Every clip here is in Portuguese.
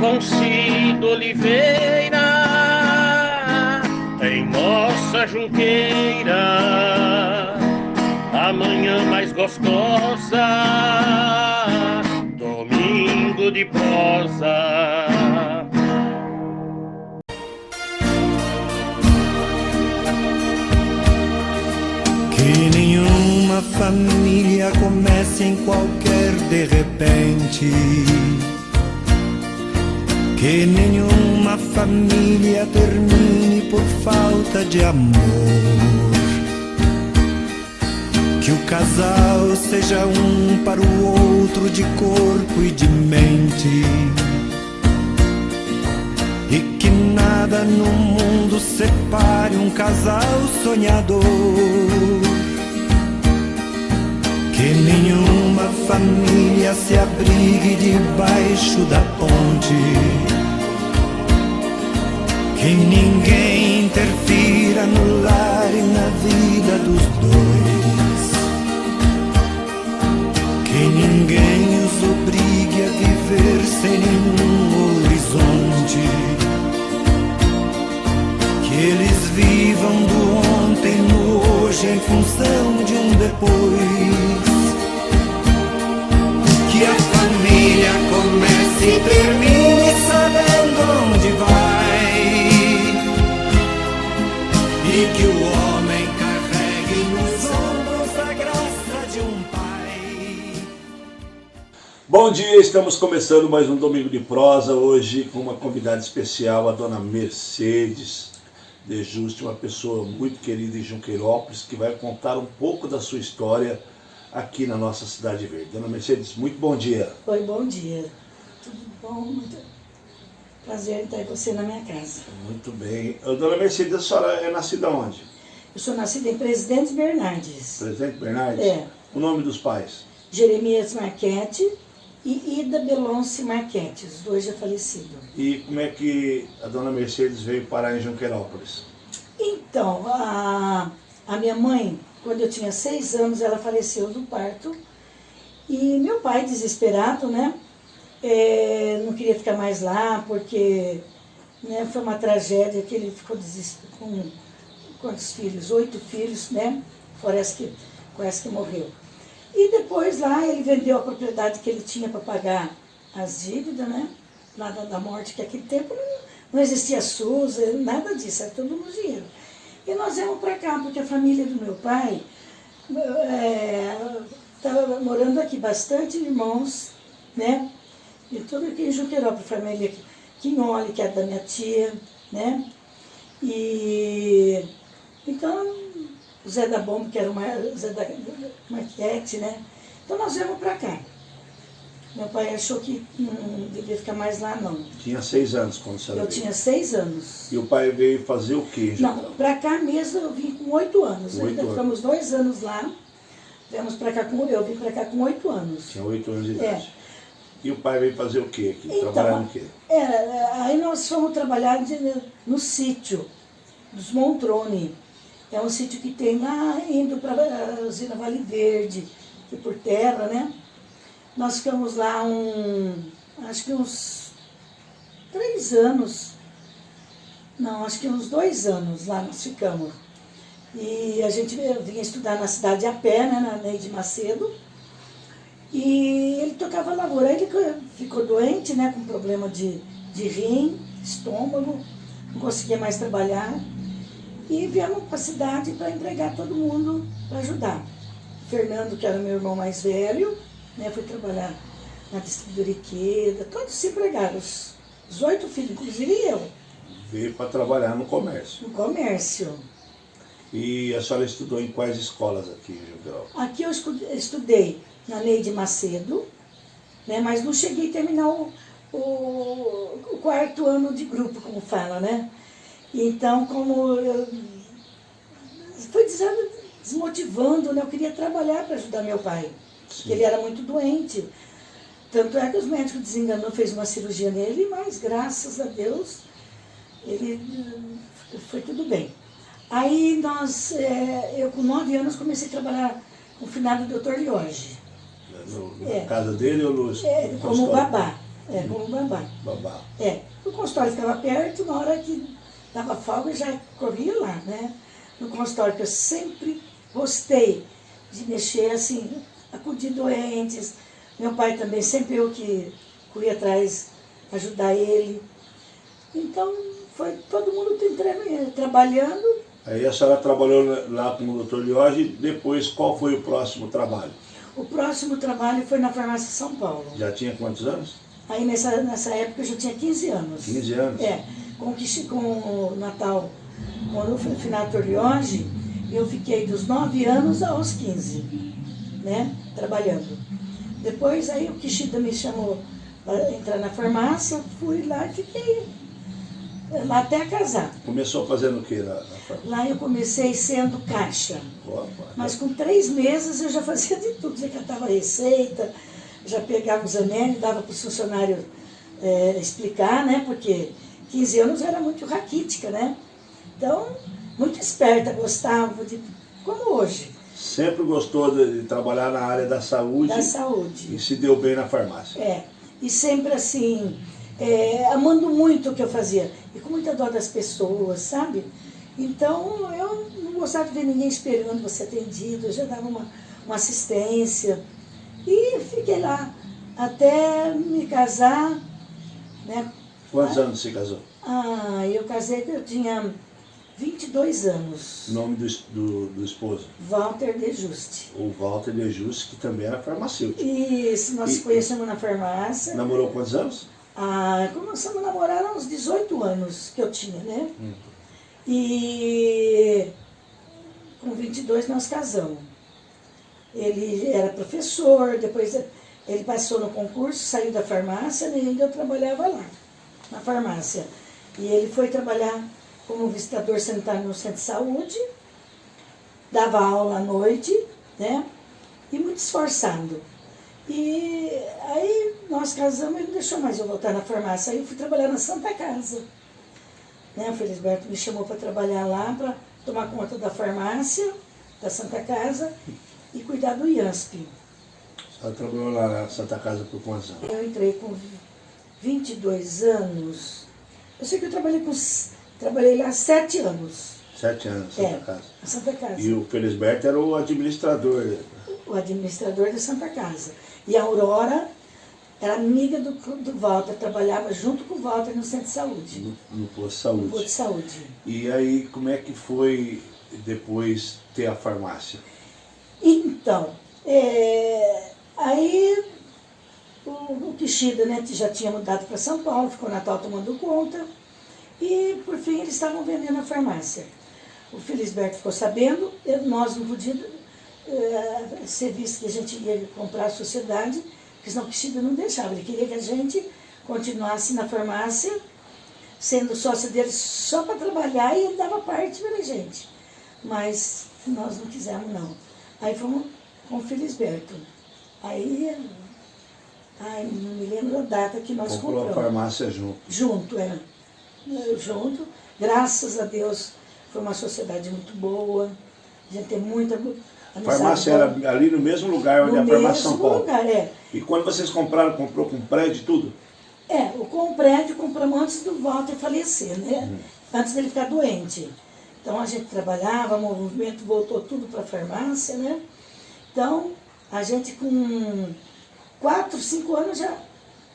com Cido Oliveira, em nossa junqueira, a manhã mais gostosa, domingo de prosa. Que nenhuma família comece em qualquer de repente. Que nenhuma família termine por falta de amor. Que o casal seja um para o outro de corpo e de mente. E que nada no mundo separe um casal sonhador. Que nenhuma família se abrigue debaixo da ponte. Que ninguém interfira no lar e na vida dos dois. Que ninguém os obrigue a viver sem nenhum horizonte. Que eles vivam do ontem no hoje em função de um depois. Que a família comece e termine sabendo onde vai. E que o homem carregue nos ombros a graça de um pai. Bom dia, estamos começando mais um Domingo de Prosa, hoje com uma convidada especial, a dona Mercedes de Juste, uma pessoa muito querida em Junqueirópolis, que vai contar um pouco da sua história aqui na nossa Cidade Verde. Dona Mercedes, muito bom dia. Oi, bom dia. Tudo bom? Muito prazer em estar com você na minha casa. Muito bem. Dona Mercedes, a senhora é nascida onde? Eu sou nascida em Presidente Bernardes. Presidente Bernardes? É. O nome dos pais? Jeremias Marchetti e Ida Belonce Marchetti, os dois já falecidos. E como é que a dona Mercedes veio parar em Junqueirópolis? Então, a minha mãe, quando eu tinha 6 anos, ela faleceu do parto. E meu pai, desesperado, né? Não queria ficar mais lá, porque foi uma tragédia que ele ficou desesperado com quantos filhos? 8 filhos, né? Fora com essa que morreu. E depois lá ele vendeu a propriedade que ele tinha para pagar as dívidas, né? Lá da morte, que naquele tempo não existia SUS, nada disso, era tudo no dinheiro. E nós viemos para cá, porque a família do meu pai estava morando aqui, bastante irmãos, né? E tudo aqui em Junqueirópolis, família Quinholi, que é da minha tia, né? E então, o Zé da Bomba, que era o Zé da Marquete, né? Então nós viemos para cá. Meu pai achou que não devia ficar mais lá, não. Tinha 6 anos quando você veio. Eu tinha 6 anos. E o pai veio fazer o quê? Não, para cá mesmo eu vim com 8 anos. Ainda ficamos 2 anos lá. Eu vim para cá com 8 anos. Tinha 8 anos de idade. E o pai veio fazer o quê aqui? Então, trabalhar no quê? Aí nós fomos trabalhar no sítio dos Montrone. É um sítio que tem lá, indo para a usina Vale Verde, que por terra, né? Nós ficamos lá acho que uns 3 anos, não, acho que uns 2 anos lá nós ficamos. E a gente vinha estudar na cidade a pé, né, na Neide Macedo, e ele tocava lavoura. Aí ele ficou doente, né, com problema de rim, estômago, não conseguia mais trabalhar. E viemos para a cidade para empregar todo mundo, para ajudar. Fernando, que era meu irmão mais velho, né, foi trabalhar na distribuidora Iqueda, todos se empregaram, os 8 filhos, inclusive eu. Veio para trabalhar no comércio. No comércio. E a senhora estudou em quais escolas aqui em Junqueirópolis? Aqui eu estudei na Neide Macedo, né, mas não cheguei a terminar o 4º ano de grupo, como fala, né? Então, como foi desmotivando, né? Eu queria trabalhar para ajudar meu pai, porque ele era muito doente. Tanto é que os médicos desenganou, fez uma cirurgia nele, mas graças a Deus, ele foi tudo bem. Aí eu com 9 anos comecei a trabalhar com o finado Dr. Lioge. Na casa dele ou no como babá. como babá. Babá. O consultório ficava perto, na hora que dava folga eu já corria lá, né? No consultório que eu sempre gostei de mexer, assim, acudir doentes. Meu pai também, sempre eu que corria atrás, ajudar ele. Então, foi todo mundo trabalhando. Aí a senhora trabalhou lá com o Dr. Liorge, depois qual foi o próximo trabalho? O próximo trabalho foi na farmácia São Paulo. Já tinha quantos anos? Aí nessa época eu já tinha 15 anos. 15 anos? Com o Natal, quando eu fui no final do Liorge, eu fiquei dos 9 anos aos 15, né, trabalhando. Depois aí o Kishida me chamou para entrar na farmácia, fui lá e fiquei lá até casar. Começou fazendo o que na farmácia? Lá eu comecei sendo caixa. Opa, Mas com 3 meses eu já fazia de tudo, já catava receita, já pegava os anéis, dava para os funcionários explicar, né? Porque 15 anos eu era muito raquítica, né? Então, muito esperta, gostava de... como hoje. Sempre gostou de trabalhar na área da saúde? Da saúde. E se deu bem na farmácia? E sempre assim, amando muito o que eu fazia. E com muita dó das pessoas, sabe? Então, eu não gostava de ver ninguém esperando você atendido, eu já dava uma assistência. E fiquei lá até me casar, né? Quantos anos você casou? Eu casei, eu tinha 22 anos. O nome do esposo? Walter de Juste. O Walter de Juste, que também era farmacêutico. Isso, nós conhecemos na farmácia. Namorou quantos anos? Começamos a namorar há uns 18 anos que eu tinha, né? E com 22 nós casamos. Ele era professor, depois ele passou no concurso, saiu da farmácia e ainda eu trabalhava lá, na farmácia. E ele foi trabalhar como visitador sanitário no centro de saúde, dava aula à noite, né? E muito esforçado. E aí nós casamos e não deixou mais eu voltar na farmácia. Aí eu fui trabalhar na Santa Casa. Né? O Felisberto me chamou para trabalhar lá, para tomar conta da farmácia, da Santa Casa, e cuidar do IANSP. Você trabalhou lá na Santa Casa por quantos anos? Eu entrei com 22 anos. Eu sei que eu trabalhei lá 7 anos. 7 anos na Santa Casa. Na Santa Casa. E o Felisberto era o administrador. O administrador da Santa Casa. E a Aurora era amiga do Walter, trabalhava junto com o Walter no centro de saúde. No posto de saúde. No posto de saúde. E aí, como é que foi depois ter a farmácia? Então, aí o Kishida, né, já tinha mudado para São Paulo, ficou Natal tomando conta, e por fim eles estavam vendendo a farmácia. O Felisberto ficou sabendo, nós não podíamos ser visto que a gente ia comprar a sociedade, porque senão o Kishida não deixava, ele queria que a gente continuasse na farmácia, sendo sócio dele só para trabalhar, e ele dava parte para a gente. Mas nós não quisemos, não. Aí fomos com o Felisberto. Aí, não me lembro a data que nós compramos. Comprou a farmácia junto. Junto. Junto. Graças a Deus, foi uma sociedade muito boa. A gente tem muita amizade. A farmácia era ali no mesmo lugar onde a farmácia São Paulo. No mesmo lugar, E quando vocês compraram, comprou com prédio e tudo? Com o prédio compramos antes do Walter falecer, né? Antes dele ficar doente. Então a gente trabalhava, o movimento voltou tudo para a farmácia, né? Então a gente com 4, 5 anos já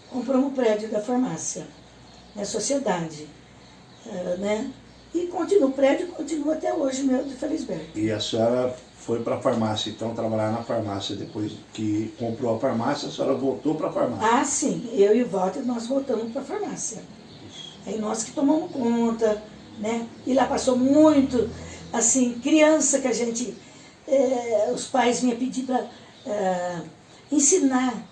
compramos o prédio da farmácia, né? Sociedade, né? E o prédio continua até hoje, meu, de Felisberto. E a senhora foi para a farmácia, então, trabalhar na farmácia. Depois que comprou a farmácia, a senhora voltou para a farmácia? Sim. Eu e o Walter, nós voltamos para a farmácia. Aí nós que tomamos conta, né? E lá passou muito, assim, criança que a gente... os pais vinham pedir para ensinar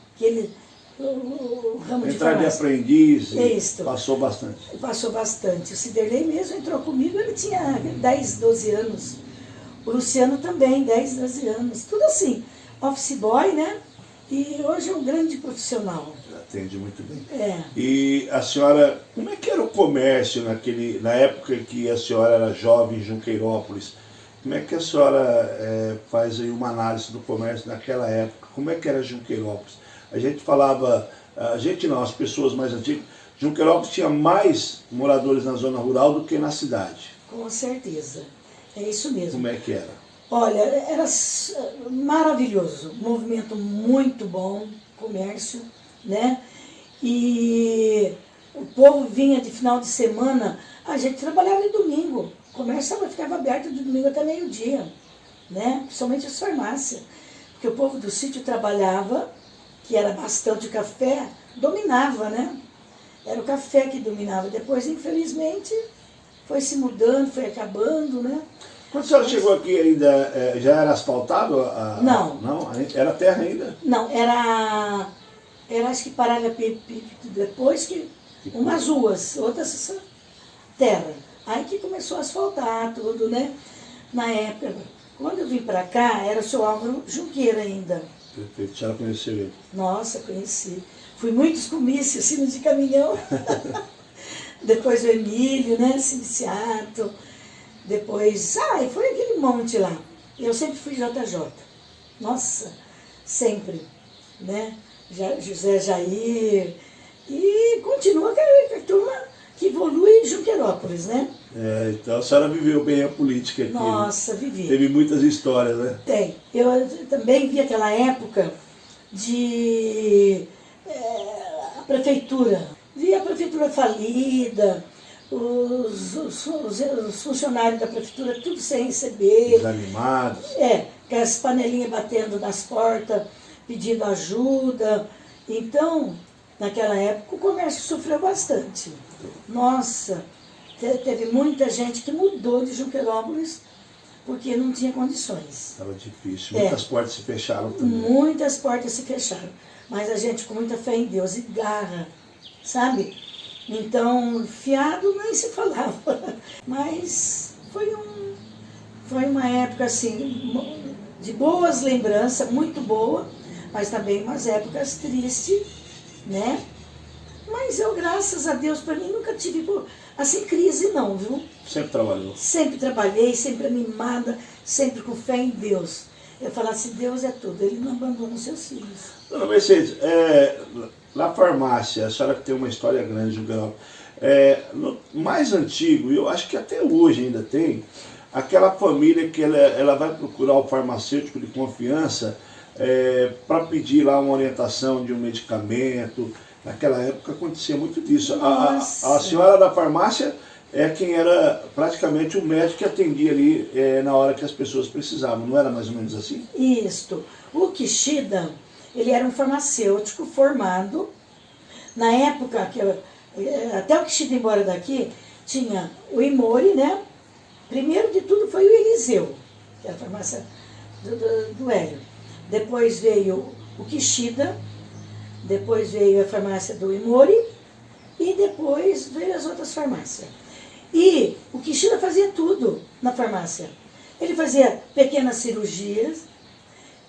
o ramo de farmácia. De aprendiz, Isso. Passou bastante. Passou bastante. O Ciderley mesmo entrou comigo, ele tinha 10, 12 anos. O Luciano também, 10, 12 anos. Tudo assim, office boy, né? E hoje é um grande profissional. Atende muito bem. É. E a senhora, como é que era o comércio na época que a senhora era jovem em Junqueirópolis? Como é que a senhora faz aí uma análise do comércio naquela época? Como é que era Junqueirópolis? A gente falava A gente não, as pessoas mais antigas. Junquerópolis tinha mais moradores na zona rural do que na cidade. Com certeza. É isso mesmo. Como é que era? Olha, era maravilhoso. Movimento muito bom, comércio, né? E o povo vinha de final de semana, a gente trabalhava de domingo. O comércio ficava aberto de domingo até meio-dia, né? Principalmente as farmácias. Porque o povo do sítio trabalhava, que era bastante o café, dominava, né? Era o café que dominava. Depois, infelizmente, foi se mudando, foi acabando, né? Quando a senhora chegou aqui ainda, já era asfaltado? Não. Não? Era terra ainda? Não, era acho que paralelepípedo depois que umas ruas, outras terra. Aí que começou a asfaltar tudo, né? Na época, quando eu vim pra cá, era o seu Álvaro Junqueira ainda. Perfeito, a senhora conheceu ele? Nossa, conheci. Fui muitos comícios, assim, de caminhão. Depois o Emílio, né, Siniciato. Depois, e foi aquele monte lá. Eu sempre fui JJ. Nossa, sempre, né? José Jair. E continua com a turma que evolui em Junquerópolis, né? Então a senhora viveu bem a política aqui. Nossa, vivi. Teve muitas histórias, né? Tem. Eu também vi aquela época de a prefeitura. Vi a prefeitura falida, os funcionários da prefeitura tudo sem receber. Desanimados. Com as panelinhas batendo nas portas, pedindo ajuda. Então, naquela época, o comércio sofreu bastante. Nossa, teve muita gente que mudou de Junquerópolis porque não tinha condições. Estava difícil. Muitas portas se fecharam também. Muitas portas se fecharam. Mas a gente com muita fé em Deus e garra, sabe? Então, fiado nem se falava. Mas foi uma época, assim, de boas lembranças, muito boa, mas também umas épocas tristes, né? Mas eu, graças a Deus, para mim, nunca tive, assim, crise não, viu? Sempre trabalhou? Sempre trabalhei, sempre animada, sempre com fé em Deus. Eu falo assim, Deus é tudo, Ele não abandona os seus filhos. Dona Mercedes, na farmácia, a senhora que tem uma história grande, Junquerópolis, no mais antigo, e eu acho que até hoje ainda tem, aquela família que ela vai procurar o farmacêutico de confiança para pedir lá uma orientação de um medicamento. Naquela época acontecia muito disso. A senhora da farmácia quem era praticamente o médico que atendia ali na hora que as pessoas precisavam, não era mais ou menos assim? Isto. O Kishida, ele era um farmacêutico formado. Na época, até o Kishida ir embora daqui, tinha o Imori, né? Primeiro de tudo foi o Eliseu, que era a farmácia do Hélio. Depois veio o Kishida, depois veio a farmácia do Imori e depois veio as outras farmácias. E o Kishida fazia tudo na farmácia. Ele fazia pequenas cirurgias,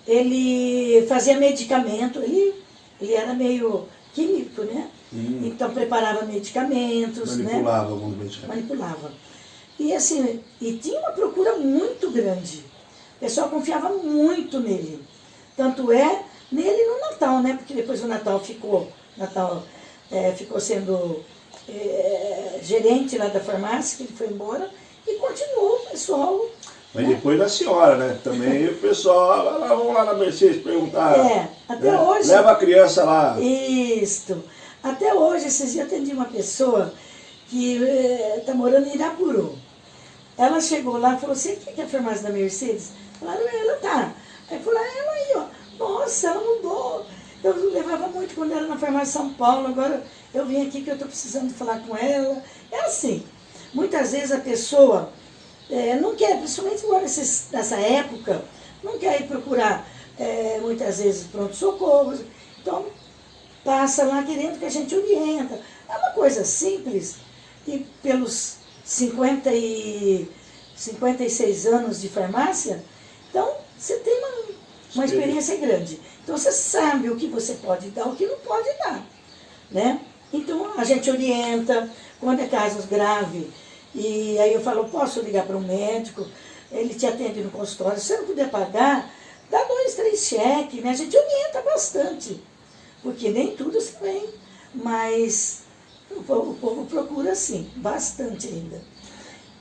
ele fazia medicamento, ele era meio químico, né? Então preparava medicamentos, manipulava alguns medicamentos. Manipulava. E assim, e tinha uma procura muito grande. O pessoal confiava muito nele. Tanto nele no Natal, né? Porque depois o Natal ficou sendo gerente lá da farmácia, que ele foi embora, e continuou o pessoal. Mas depois da senhora, né? Também o pessoal, vamos lá na Mercedes perguntar. Até hoje. Leva a criança lá. Isso. Até hoje, esses dias eu atendi uma pessoa que está morando em Irapuru. Ela chegou lá e falou, você que é a farmácia da Mercedes? Falaram, ela tá. Aí falou, ela aí, ó. Nossa, ela mudou. Eu levava muito quando era na farmácia São Paulo, agora eu vim aqui que eu estou precisando falar com ela. É assim, muitas vezes a pessoa não quer, principalmente agora nessa época, não quer ir procurar muitas vezes pronto-socorro. Então, passa lá querendo que a gente orienta. É uma coisa simples e pelos 56 anos de farmácia, então você tem uma experiência grande. Então você sabe o que você pode dar, o que não pode dar, né? Então a gente orienta, quando é casos graves, e aí eu falo, posso ligar para um médico, ele te atende no consultório, se você não puder pagar, dá 2, 3 cheques, né? A gente orienta bastante, porque nem tudo se vem, mas o povo procura sim, bastante ainda.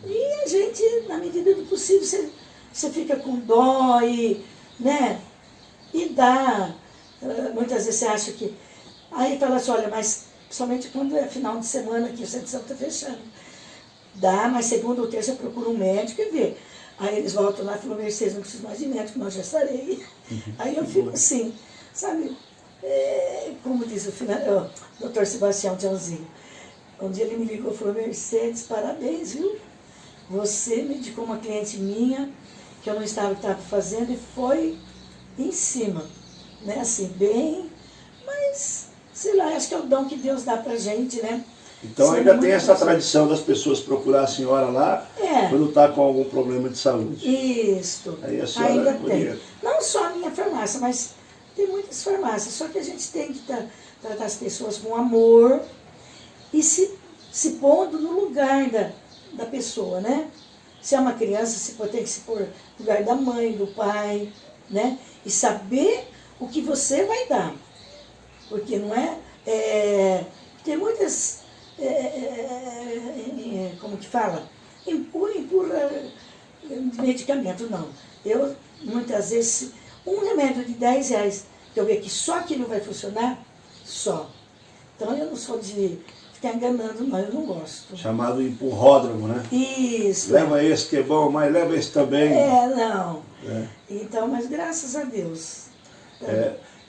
E a gente, na medida do possível, você fica com dó e, né, e dá. Muitas vezes você acha que... Aí fala assim, olha, mas somente quando é final de semana que o centro de saúde está fechando. Dá, mas segunda ou terça procura um médico e vê. Aí eles voltam lá e falam, Mercedes, não preciso mais de médico, não, já estarei. Aí eu fico assim, sabe, como diz o doutor Sebastião Tchãozinho. Um dia ele me ligou e falou, Mercedes, parabéns, viu? Você me indicou uma cliente minha, que eu não estava fazendo, e foi em cima, né, assim, bem, mas, sei lá, acho que é o dom que Deus dá pra gente, né? Então ainda tem essa tradição das pessoas procurar a senhora lá quando está com algum problema de saúde. Isso, aí a senhora ainda tem. Não só a minha farmácia, mas tem muitas farmácias, só que a gente tem que tratar as pessoas com amor e se pondo no lugar da pessoa, né? Se é uma criança, tem que se pôr no lugar da mãe, do pai, né? E saber o que você vai dar. Porque não tem muitas, como que fala? Empurra de medicamento, não. Eu, muitas vezes, um remédio de R$10, que eu ver que só aquilo vai funcionar, só. Então eu não sou de ficar enganando, não, eu não gosto. Chamado empurródromo, né? Isso. Leva esse que é bom, mas leva esse também. Não. Então, mas graças a Deus.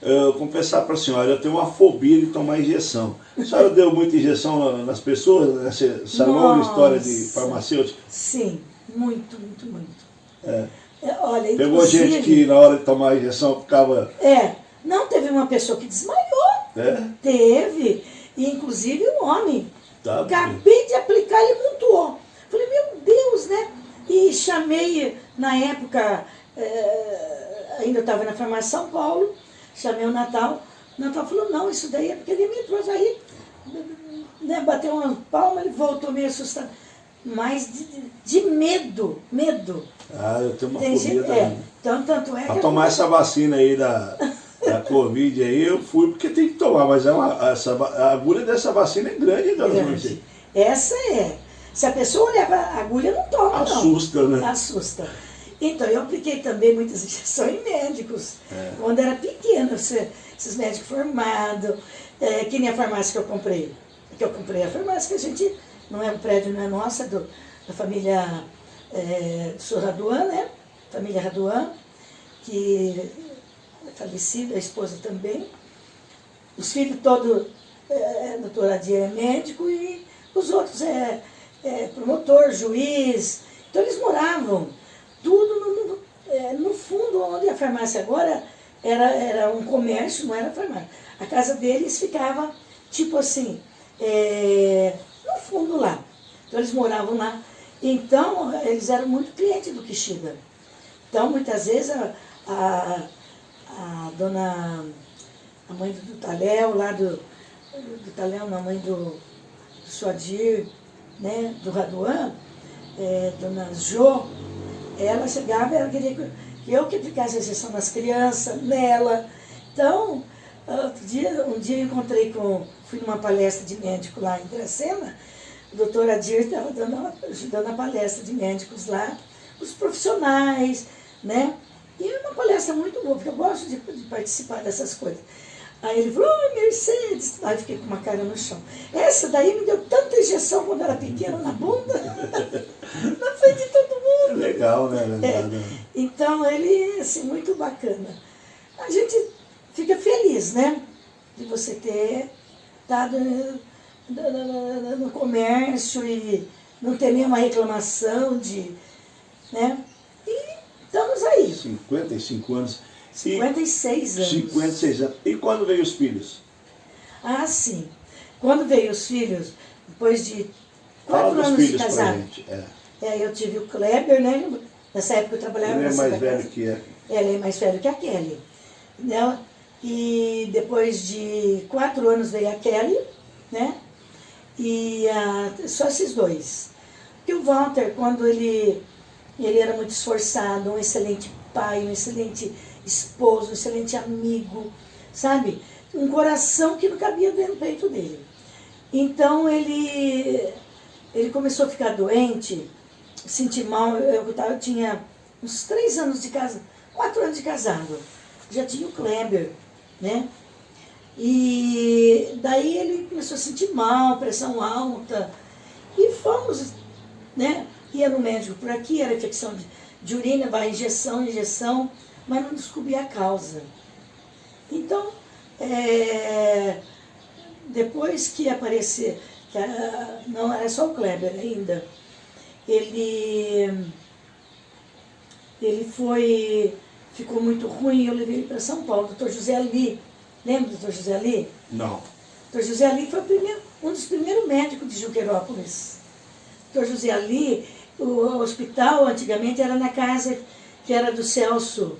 Eu vou confessar para a senhora, eu tenho uma fobia de tomar injeção. A senhora deu muita injeção nas pessoas, nessa longa história de farmacêutica? Sim, muito, muito, muito. Pegou Olha, inclusive, gente que na hora de tomar a injeção ficava... não teve uma pessoa que desmaiou. Teve, e inclusive um homem. Acabei de aplicar, ele mutuou. Falei, meu Deus, né? E chamei, na época, ainda eu estava na farmácia São Paulo, chamei o Natal. O Natal falou, não, isso daí é porque ele me trouxe aí, né, bateu uma palma, ele voltou meio assustado. Mas de medo. Eu tenho uma fobia também. Então, tanto é para tomar essa vacina aí da Covid aí, eu fui porque tem que tomar, mas a agulha dessa vacina é grande, dona Mercedes. Essa é. Se a pessoa leva a agulha, não toma, não. Assusta, né? Assusta. Então, eu apliquei também muitas injeções em médicos. Quando era pequena, esses médicos formados, que nem a farmácia que eu comprei. Que eu comprei a farmácia, que a gente, não é um prédio, não é nossa, da família do senhor Raduan, né? Família Raduan, que é falecida, a esposa também. Os filhos todos, doutor Adir é médico e os outros promotor, juiz. Então eles moravam tudo no fundo, onde a farmácia agora era um comércio, não era farmácia. A casa deles ficava, tipo assim, no fundo lá. Então eles moravam lá. Então, eles eram muito clientes do Kishida. Então, muitas vezes, a mãe do Taléu, lá do Taléu, na mãe do Suadir, né, do Raduan, dona Jo, ela chegava e ela queria que eu que aplicasse a injeção nas crianças, nela. Então, um dia eu fui numa palestra de médico lá em Dracena, o doutor Adir estava ajudando a palestra de médicos lá, os profissionais, né? E é uma palestra muito boa, porque eu gosto de participar dessas coisas. Aí ele falou, Mercedes, aí fiquei com uma cara no chão. Essa daí me deu tanta injeção quando era pequena na bunda, na frente de todo mundo. Legal, né? Então, ele, assim, muito bacana. A gente fica feliz, né? De você ter estado no comércio e não ter nenhuma reclamação né? E estamos aí. 55 anos. 56 anos. 56 anos. E quando veio os filhos? Ah, sim. Quando veio os filhos, depois de 4 Fala anos dos de filhos casado. pra gente. Eu tive o Kleber, né? Nessa época eu trabalhava Ele é Santa mais velho Casa. que Ele é mais velho que a Kelly. Né? E depois de 4 anos veio a Kelly, né? E só esses dois. E o Walter, quando ele era muito esforçado, um excelente pai, um excelente esposo, um excelente amigo, sabe? um coração que não cabia dentro do peito dele. Então ele começou a ficar doente, sentir mal. Eu tinha uns 3 anos de casa, 4 anos de casado. Já tinha o Kleber, né? E daí ele começou a sentir mal, pressão alta. E fomos, né? Ia no médico por aqui, era infecção de urina, vai injeção, mas não descobria a causa. Então, depois que apareceu, não era só o Kleber ainda, ele ficou muito ruim, eu levei ele para São Paulo, doutor José Ali. Lembra do doutor José Ali? Não. Doutor José Ali foi um dos primeiros médicos de Junqueirópolis. Doutor José Ali, o hospital antigamente era na casa que era do Celso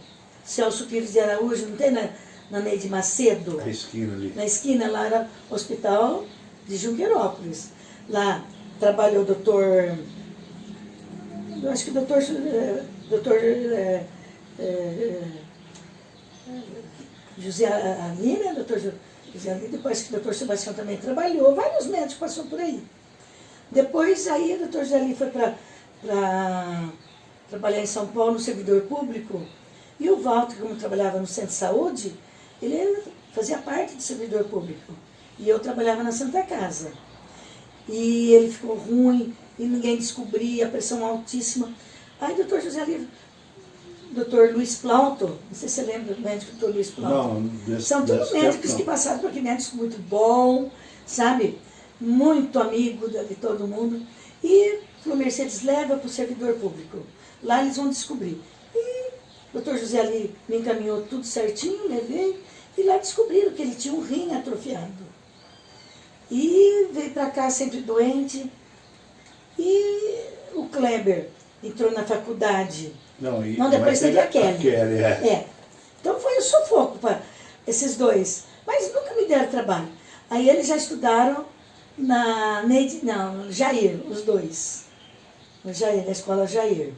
Pires de Araújo, não tem na Neide Macedo? Na esquina ali. Na esquina, lá era o hospital de Junqueirópolis. Lá trabalhou o doutor, eu acho que o doutor José Ali, né? Doutor José Ali, depois que o doutor Sebastião também trabalhou, vários médicos passaram por aí. Depois aí o doutor José Ali foi para trabalhar em São Paulo no servidor público, e o Walter, como trabalhava no centro de saúde, ele fazia parte do servidor público, e eu trabalhava na Santa Casa. E ele ficou ruim, e ninguém descobria, a pressão altíssima. Aí o doutor José Ali, doutor Luiz Plauto, não sei se você lembra do médico doutor Luiz Plauto. Não, são todos médicos que passaram por aqui, médicos muito bons, sabe? Muito amigo de todo mundo. E falou, Mercedes, leva para o servidor público. Lá eles vão descobrir. E o doutor José Ali me encaminhou tudo certinho, levei, e lá descobriram que ele tinha um rim atrofiado. E veio para cá sempre doente. E o Kleber entrou na faculdade. Não, depois teve a Kelly. Então foi um sufoco para esses dois. Mas nunca me deram trabalho. Aí eles já estudaram na Jair, os dois. No Jair, na escola Jair.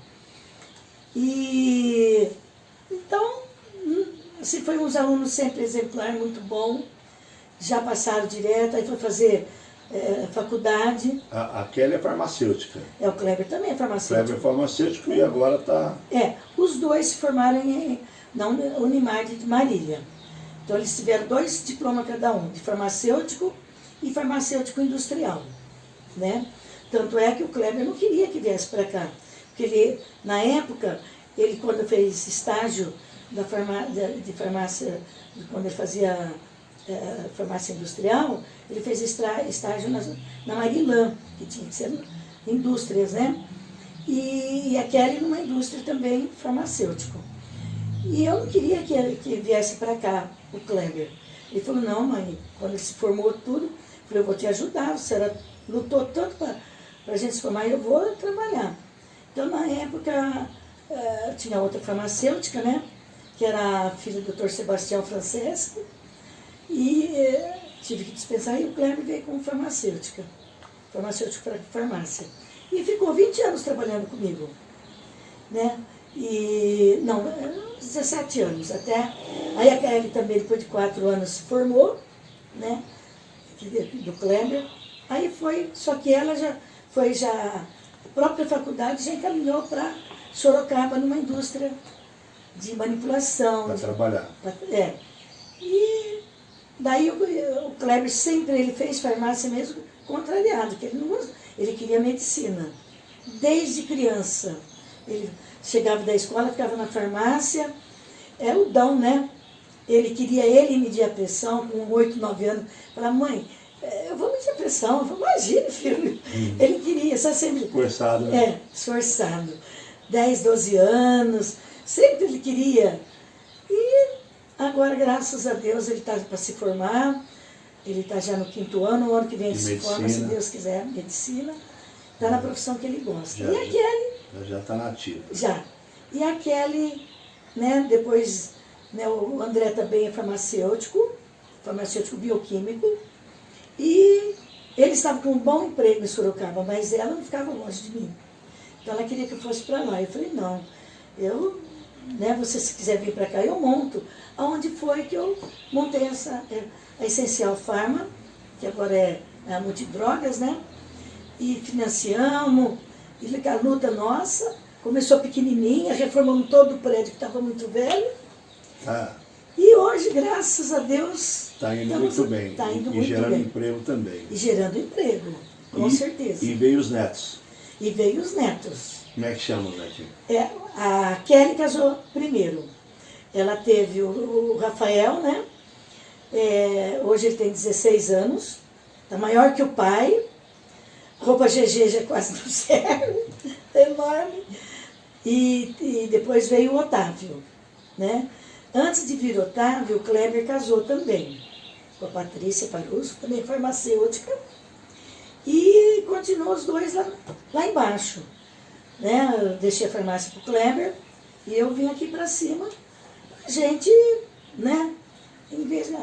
E então, assim, foi uns alunos sempre exemplares, muito bom. Já passaram direto, aí foi fazer faculdade. A Kelly é farmacêutica. O Kleber também é farmacêutico. Kleber é farmacêutico e agora está... os dois se formaram na Unimar de Marília. Então eles tiveram 2 diplomas cada um, de farmacêutico e farmacêutico industrial, né? Tanto é que o Kleber não queria que viesse para cá, porque ele, na época, ele quando fez estágio de farmácia, quando ele fazia farmácia industrial, ele fez estágio na Marilã, que tinha que ser indústrias, né? E a Kelly numa indústria também farmacêutico. E eu não queria que viesse para cá o Kleber. Ele falou, não, mãe, quando ele se formou tudo, eu falei, eu vou te ajudar, você lutou tanto para a gente se formar, eu vou trabalhar. Então, na época, tinha outra farmacêutica, né? Que era a filha do Dr. Sebastião Francesco, e tive que dispensar, e o Kleber veio como farmacêutico para farmácia. E ficou 20 anos trabalhando comigo, né? E, não, 17 anos até. Aí a Kelly também, depois de 4 anos, se formou, né? Do Kleber. Aí foi, só que ela a própria faculdade já encaminhou para Sorocaba, numa indústria de manipulação. Para trabalhar. E daí o Kleber sempre ele fez farmácia mesmo contrariado, que ele queria medicina. Desde criança. Ele chegava da escola, ficava na farmácia, é o dom, né? Ele queria medir a pressão com 8, 9 anos. Falava, mãe, eu vou medir a pressão. Eu falei, imagina, filho. Ele queria, só sempre... Esforçado, né? Esforçado. 10, 12 anos, sempre ele queria. E agora, graças a Deus, ele está para se formar. Ele está já no 5º ano, o ano que vem ele se forma, se Deus quiser, medicina. Está na profissão que ele gosta. E a Kelly... Já está nativa. Já. E a Kelly, né, depois, né, o André também é farmacêutico bioquímico, e ele estava com um bom emprego em Sorocaba, mas ela não ficava longe de mim. Então ela queria que eu fosse para lá. Eu falei, não, você se quiser vir para cá, eu monto. Aonde foi que eu montei a Essencial Pharma, que agora é a Multidrogas, né? E financiamos, e a luta nossa, começou pequenininha, reformamos todo o prédio que estava muito velho. Ah, E hoje, graças a Deus, está indo muito bem. Está indo E muito gerando bem. emprego também. E gerando emprego, com certeza. E veio os netos. E veio os netos. Como é que chama o netinho? A Kelly casou primeiro. Ela teve o Rafael, né? Hoje ele tem 16 anos. Está maior que o pai. Roupa GG já quase não serve. É enorme. E depois veio o Otávio, né? Antes de vir Otávio, o Kleber casou também. Com a Patrícia Parusso, também farmacêutica. E continuou os dois lá embaixo. Né? Eu deixei a farmácia para o Kleber e eu vim aqui para cima. A gente, né? Em vez de...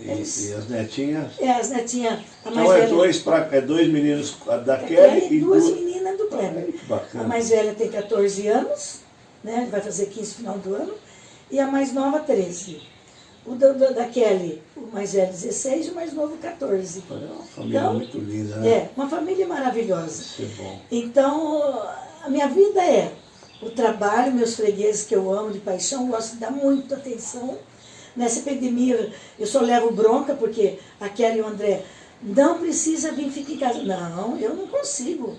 E as netinhas? As netinhas. A mais Então velha, dois meninos da Kelly Kelly e duas meninas do Kleber. Que bacana. A mais velha tem 14 anos, né? Vai fazer 15 no final do ano. E a mais nova, 13. O da Kelly, o mais velho, 16, e o mais novo, 14. É uma família muito linda, né? Uma família maravilhosa. Isso é bom. Então, a minha vida é o trabalho, meus fregueses que eu amo de paixão, gosto de dar muita atenção. Nessa epidemia, eu só levo bronca, porque a Kelly e o André não precisa vir ficar em casa. Não, eu não consigo.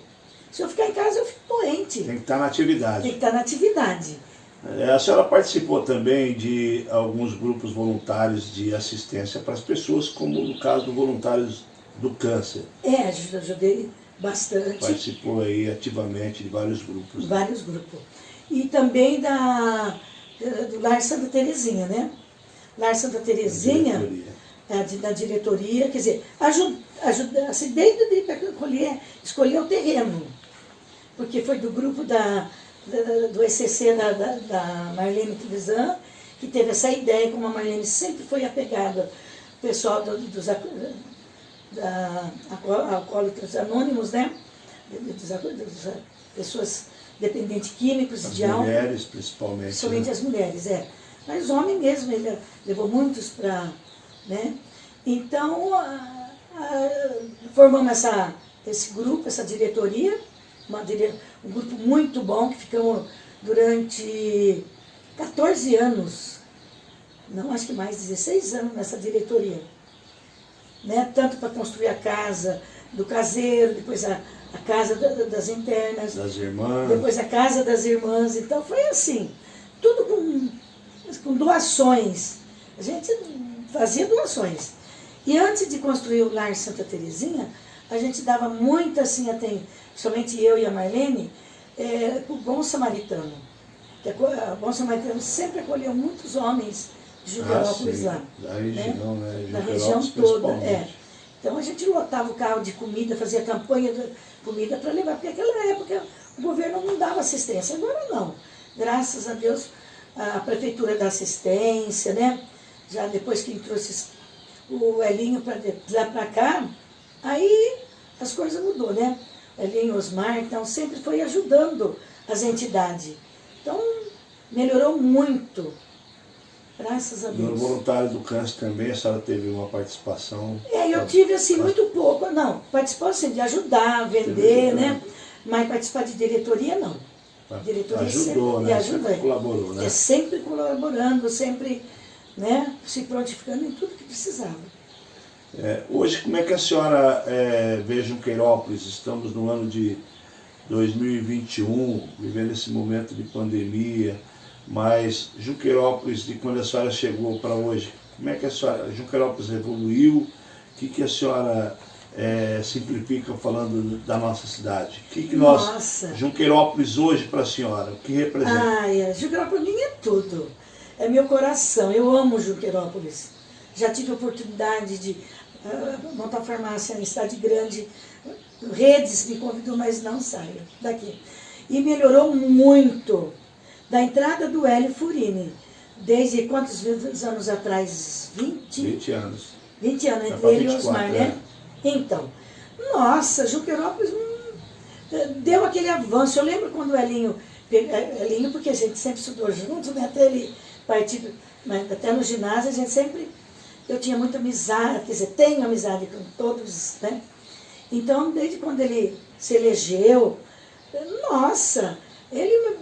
Se eu ficar em casa, eu fico doente. Tem que estar na atividade. Tem que estar na atividade. A senhora participou também de alguns grupos voluntários de assistência para as pessoas, como no caso dos voluntários do câncer. Ajudei bastante. Participou aí ativamente de vários grupos. Vários grupos. E também do Lar Santa Terezinha, né? Lar Santa Terezinha, da diretoria, quer dizer, ajuda, assim, desde escolher o terreno, porque foi do grupo do ECC da Marlene Trevisan, que teve essa ideia, como a Marlene sempre foi apegada ao pessoal dos alcoólatras anônimos, né? Das pessoas dependentes químicos de álcool. As mulheres, principalmente. Somente, né? As mulheres, Mas homem mesmo, ele levou muitos para... Né? Então, formamos esse grupo, essa diretoria, um grupo muito bom, que ficamos durante 14 anos, não, acho que mais, 16 anos nessa diretoria. Né? Tanto para construir a casa do caseiro, depois a casa das internas, das irmãs, depois a casa das irmãs. Então foi assim, tudo com doações. A gente fazia doações. E antes de construir o Lar Santa Terezinha, a gente dava muita, assim, somente eu e a Marlene, o Bom Samaritano. O Bom Samaritano sempre acolheu muitos homens de Junquerópolis lá. Da região, né? Da região toda, Então a gente lotava o carro de comida, fazia campanha de comida para levar, porque naquela época o governo não dava assistência, agora não. Graças a Deus, a prefeitura dá assistência, né? Já depois que trouxe o Elinho de lá para cá, aí as coisas mudou, né? O Elinho, Osmar, então sempre foi ajudando as entidades. Então, melhorou muito. Graças a Deus. No voluntário do câncer também, a senhora teve uma participação? Eu tive, assim, muito pouco. Não, participou, assim, de ajudar, vender, né? Mas participar de diretoria, não. Diretoria ajudou, sempre, né? Sempre colaborou, né? Sempre colaborando, sempre, né? Se prontificando em tudo que precisava. Hoje, como é que a senhora vê Junqueirópolis? Estamos no ano de 2021, vivendo esse momento de pandemia, mas Junqueirópolis, de quando a senhora chegou para hoje, como é que a senhora, Junqueirópolis evoluiu? O que a senhora simplifica falando da nossa cidade? O que nós, Junqueirópolis hoje para a senhora, o que representa? Junqueirópolis para mim é tudo. É meu coração, eu amo Junqueirópolis. Já tive a oportunidade de montar farmácia em cidade grande, Redes me convidou, mas não saio daqui. E melhorou muito. Da entrada do Hélio Furini, desde quantos anos atrás? 20 anos. 20 anos, entre ele e Osmar, né? Então, nossa, Junqueirópolis deu aquele avanço. Eu lembro quando o Elinho, porque a gente sempre estudou junto, né? Até ele partir, até no ginásio, a gente sempre eu tinha muita amizade, quer dizer, tenho amizade com todos, né? Então, desde quando ele se elegeu, nossa, ele me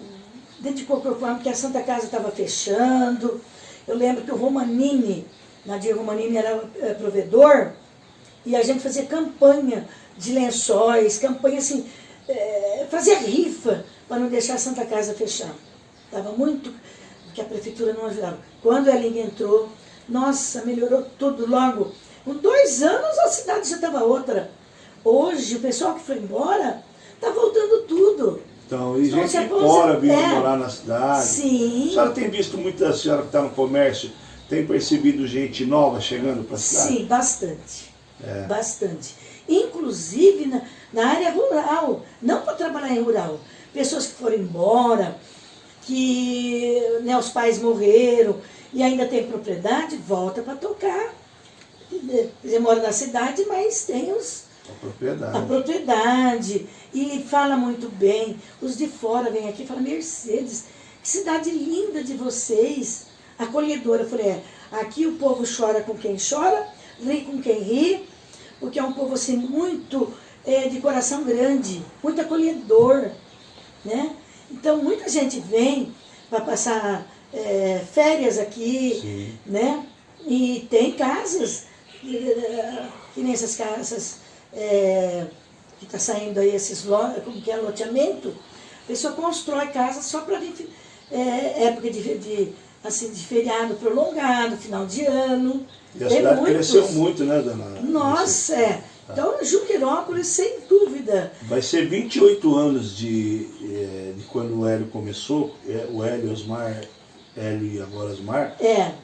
dedicou corpo e alma, porque a Santa Casa estava fechando. Eu lembro que o Romanini, Nadir Romanini era provedor, e a gente fazia campanha de lençóis, campanha assim, fazia rifa para não deixar a Santa Casa fechar. Estava muito, porque a prefeitura não ajudava. Quando a Elinha entrou, nossa, melhorou tudo logo. Com 2 anos a cidade já estava outra. Hoje, o pessoal que foi embora está voltando tudo. Então, e gente que mora, vive morar na cidade. Sim. A senhora tem visto muita senhora que está no comércio, tem percebido gente nova chegando para a cidade? Sim, bastante. Bastante. Inclusive na área rural, não para trabalhar em rural. Pessoas que foram embora, que né, os pais morreram e ainda tem propriedade, volta para tocar. Você mora na cidade, mas tem a propriedade. E fala muito bem. Os de fora vêm aqui e falam, Mercedes, que cidade linda de vocês. Acolhedora. Eu falei, aqui o povo chora com quem chora, ri com quem ri, porque é um povo assim muito de coração grande, muito acolhedor, né? Então muita gente vem para passar férias aqui, sim, né? E tem casas, que nem essas casas que está saindo aí, como que é, loteamento, a pessoa constrói casa só para época de feriado prolongado, final de ano. E a cidade cresceu muito, né, dona? Nossa, Então, Junqueirópolis, sem dúvida. Vai ser 28 anos de quando o Hélio começou, o Hélio Osmar, Hélio e agora Osmar.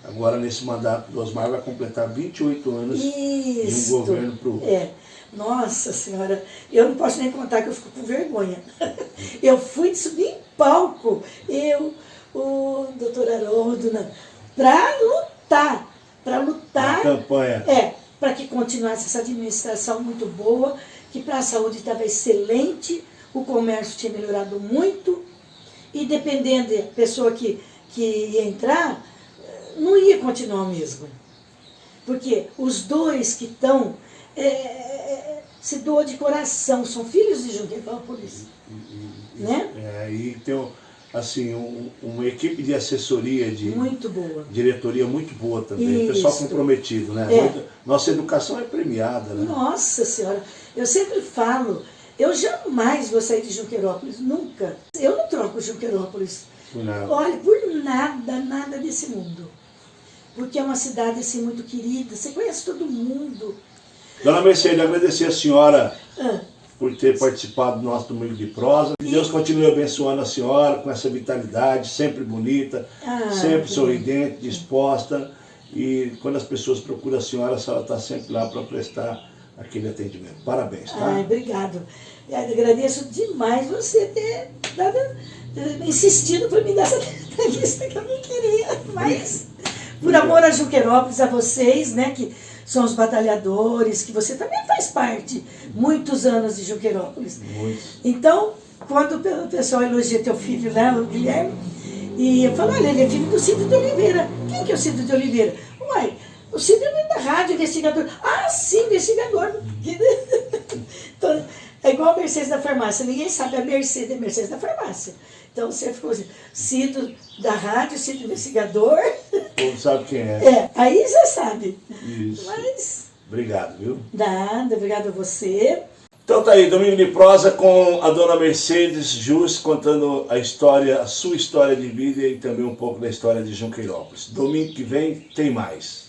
Agora, nesse mandato do Osmar, vai completar 28 anos de um governo para o outro. Nossa Senhora, eu não posso nem contar que eu fico com vergonha. Eu fui subir em palco, o doutor Haroldo, para lutar, a campanha. Para que continuasse essa administração muito boa, que para a saúde estava excelente, o comércio tinha melhorado muito, e dependendo da pessoa que ia entrar, não ia continuar o mesmo. Porque os dois que estão se doam de coração, são filhos de Junqueirópolis. Né? E tem assim, uma equipe de assessoria, muito boa, diretoria muito boa também, pessoal comprometido, né? Nossa educação é premiada, né? Nossa Senhora, eu sempre falo, eu jamais vou sair de Junqueirópolis, nunca. Eu não troco Junqueirópolis. Olha, por nada desse mundo. Porque é uma cidade assim muito querida, você conhece todo mundo. Dona Mercedes, agradecer a senhora por ter participado do nosso Domingo de Prosa. Que Deus continue abençoando a senhora com essa vitalidade, sempre bonita, sempre sorridente, disposta. E quando as pessoas procuram a senhora está sempre lá para prestar aquele atendimento. Parabéns, tá? Obrigado. Eu agradeço demais você ter insistido para me dar essa entrevista que eu não queria, mas por amor a Junqueirópolis, a vocês, né, que são os batalhadores, que você também faz parte, muitos anos de Junqueirópolis. Então, quando o pessoal elogia teu filho lá, o Guilherme, e eu falo, olha, ele é filho do Cídio de Oliveira. Quem que é o Cídio de Oliveira? Uai, o Cídio é da rádio, investigador. Ah, sim, investigador. Então, é igual a Mercedes da farmácia, ninguém sabe a Mercedes da farmácia. Então você ficou assim, Cídio da rádio, Cídio investigador. O povo sabe quem é. Aí já sabe. Isso. Mas... Obrigado, viu? Nada, obrigado a você. Então tá aí, Domingo de Prosa com a dona Mercedes Jus, contando a sua história de vida e também um pouco da história de Junqueirópolis. Domingo que vem tem mais.